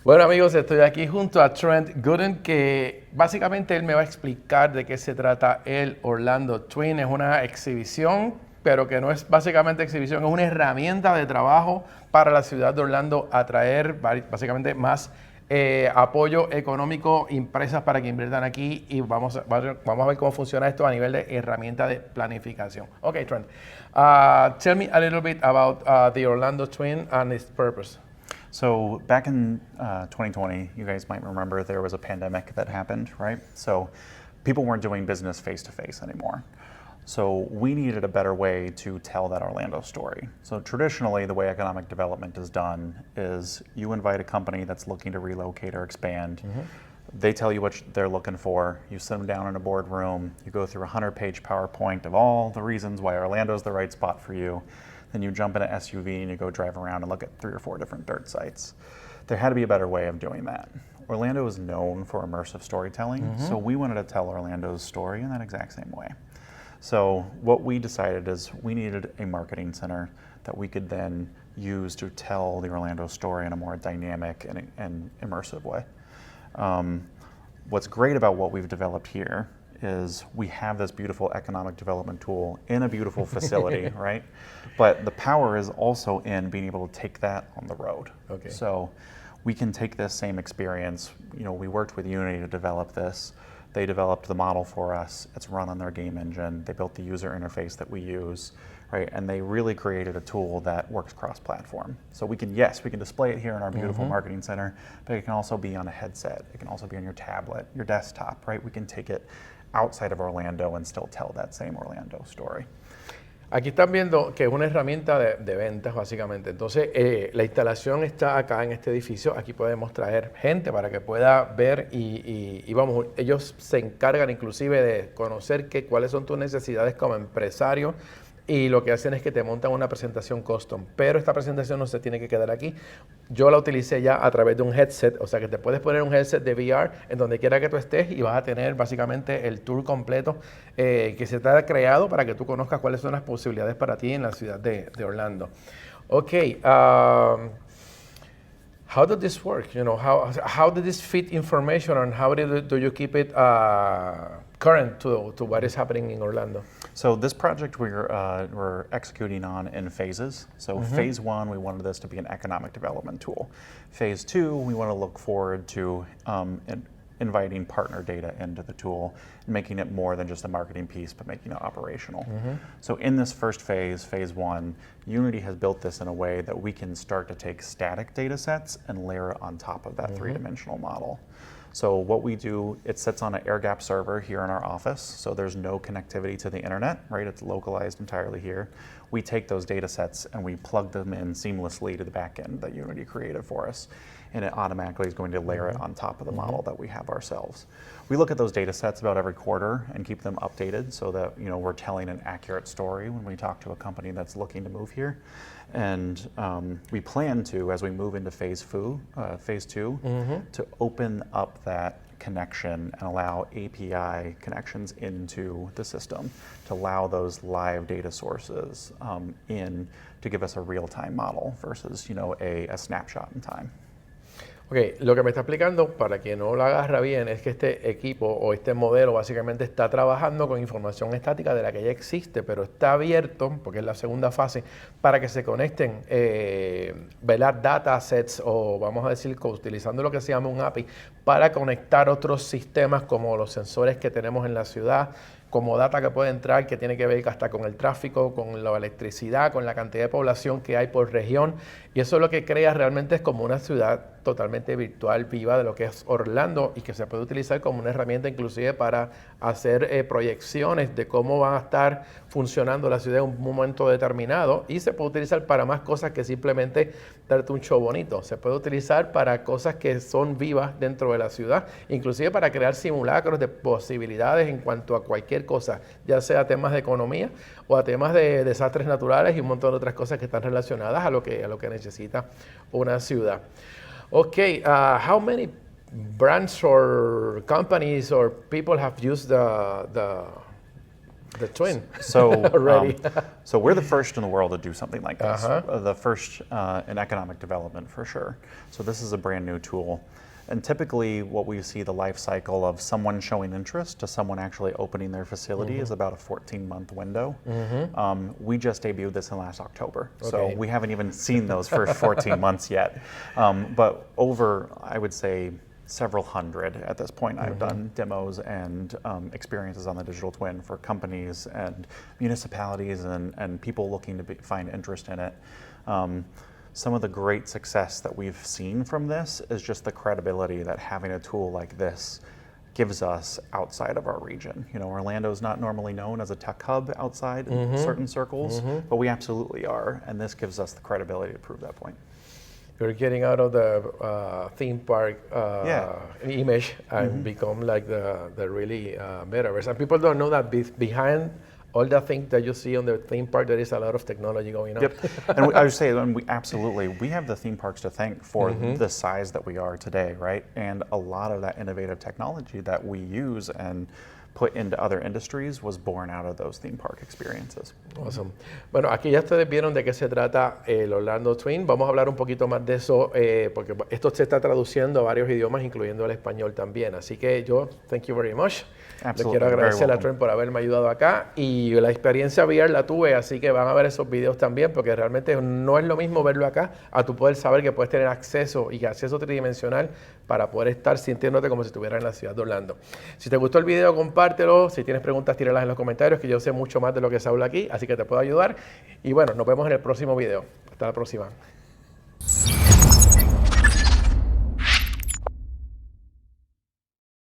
Bueno amigos, estoy aquí junto a Trent Goodin, que básicamente él me va a explicar de qué se trata el Orlando Twin. Es una exhibición, pero que no es básicamente exhibición, es una herramienta de trabajo para la ciudad de Orlando, atraer básicamente más apoyo económico, empresas para que inviertan aquí, y vamos a ver cómo funciona esto a nivel de herramienta de planificación. Ok, Trent, tell me a little bit about the Orlando Twin and its purpose. So back in 2020, you guys might remember there was a pandemic that happened, right? So people weren't doing business face-to-face anymore. So we needed a better way to tell that Orlando story. So traditionally, the way economic development is done is you invite a company that's looking to relocate or expand. They tell you what they're looking for. You sit them down in a boardroom. You go through a 100-page PowerPoint of all the reasons why Orlando's the right spot for you. Then you jump in an SUV and you go drive around and look at 3 or 4 different dirt sites. There had to be a better way of doing that. Orlando is known for immersive storytelling, so we wanted to tell Orlando's story in that exact same way. So what we decided is we needed a marketing center that we could then use to tell the Orlando story in a more dynamic and immersive way. What's great about what we've developed here is we have this beautiful economic development tool in a beautiful facility, right? But the power is also in being able to take that on the road. Okay. So we can take this same experience. You know, we worked with Unity to develop this. They developed the model for us. It's run on their game engine. They built the user interface that we use, right? And they really created a tool that works cross-platform. So we can display it here in our beautiful marketing center, but it can also be on a headset. It can also be on your tablet, your desktop, right? We can take it outside of Orlando and still tell that same Orlando story. Aquí están viendo que es una herramienta de ventas básicamente. Entonces la instalación está acá en este edificio. Aquí podemos traer gente para que pueda ver y vamos, ellos se encargan inclusive de conocer cuáles son tus necesidades como empresario, y lo que hacen es que te montan una presentación custom, pero esta presentación no se tiene que quedar aquí. Yo la utilicé ya a través de un headset, o sea que te puedes poner un headset de VR en donde quiera que tú estés y vas a tener básicamente el tour completo que se te ha creado para que tú conozcas cuáles son las posibilidades para ti en la ciudad de Orlando. Ok, how did this work? You know, how did this fit information, and how do you keep it current to what is happening in Orlando? So this project we're executing on in phases. So phase 1, we wanted this to be an economic development tool. Phase 2, we want to look forward to inviting partner data into the tool and making it more than just a marketing piece, but making it operational. So in this first phase, phase 1, Unity has built this in a way that we can start to take static data sets and layer it on top of that 3-dimensional model. So what we do, it sits on an air-gapped server here in our office, so there's no connectivity to the internet, right? It's localized entirely here. We take those data sets and we plug them in seamlessly to the back end that Unity created for us, and it automatically is going to layer it on top of the model that we have ourselves. We look at those data sets about every quarter and keep them updated so that, you know, we're telling an accurate story when we talk to a company that's looking to move here. And we plan to, as we move into phase 2, to open up that connection and allow API connections into the system to allow those live data sources in to give us a real-time model versus, you know, a snapshot in time. Ok, lo que me está explicando, para quien no lo agarra bien, es que este equipo o este modelo básicamente está trabajando con información estática de la que ya existe, pero está abierto, porque es la segunda fase, para que se conecten velar datasets, o vamos a decir, utilizando lo que se llama un API, para conectar otros sistemas como los sensores que tenemos en la ciudad, como data que puede entrar, que tiene que ver hasta con el tráfico, con la electricidad, con la cantidad de población que hay por región. Y eso lo que crea realmente es como una ciudad totalmente virtual, viva, de lo que es Orlando, y que se puede utilizar como una herramienta inclusive para hacer proyecciones de cómo va a estar funcionando la ciudad en un momento determinado, y se puede utilizar para más cosas que simplemente darte un show bonito. Se puede utilizar para cosas que son vivas dentro de la ciudad, inclusive para crear simulacros de posibilidades en cuanto a cualquier cosa, ya sea temas de economía o a temas de desastres naturales y un montón de otras cosas que están relacionadas a lo que necesita una ciudad. Okay, how many brands or companies or people have used The twin. So, Already. so we're the first in the world to do something like this. Uh-huh. The first in economic development for sure. So this is a brand new tool. And typically what we see the life cycle of someone showing interest to someone actually opening their facility is about a 14-month window. We just debuted this in last October. So we haven't even seen those first 14 months yet. But over, I would say, several hundred at this point. I've done demos and experiences on the digital twin for companies and municipalities and people looking to find interest in it. Some of the great success that we've seen from this is just the credibility that having a tool like this gives us outside of our region. You know, Orlando's not normally known as a tech hub outside in certain circles, but we absolutely are, and this gives us the credibility to prove that point. You're getting out of the theme park image and become like the really metaverse. And people don't know that behind all the things that you see on the theme park, there is a lot of technology going on. Yep, and I would say, and we have the theme parks to thank for the size that we are today, right? And a lot of that innovative technology that we use and put into other industries was born out of those theme park experiences. Awesome. Bueno, aquí ya ustedes vieron de qué se trata el Orlando Twin. Vamos a hablar un poquito más de eso porque esto se está traduciendo a varios idiomas, incluyendo el español también. Así que yo, thank you very much. Le quiero agradecer a Trent por haberme ayudado acá y la experiencia VR la tuve, así que van a ver esos videos también porque realmente no es lo mismo verlo acá a tu poder saber que puedes tener acceso y acceso tridimensional para poder estar sintiéndote como si estuvieras en la ciudad de Orlando. Si te gustó el video, compártelo. Si tienes preguntas, tíralas en los comentarios, que yo sé mucho más de lo que se habla aquí, así que te puedo ayudar. Y bueno, nos vemos en el próximo video. Hasta la próxima.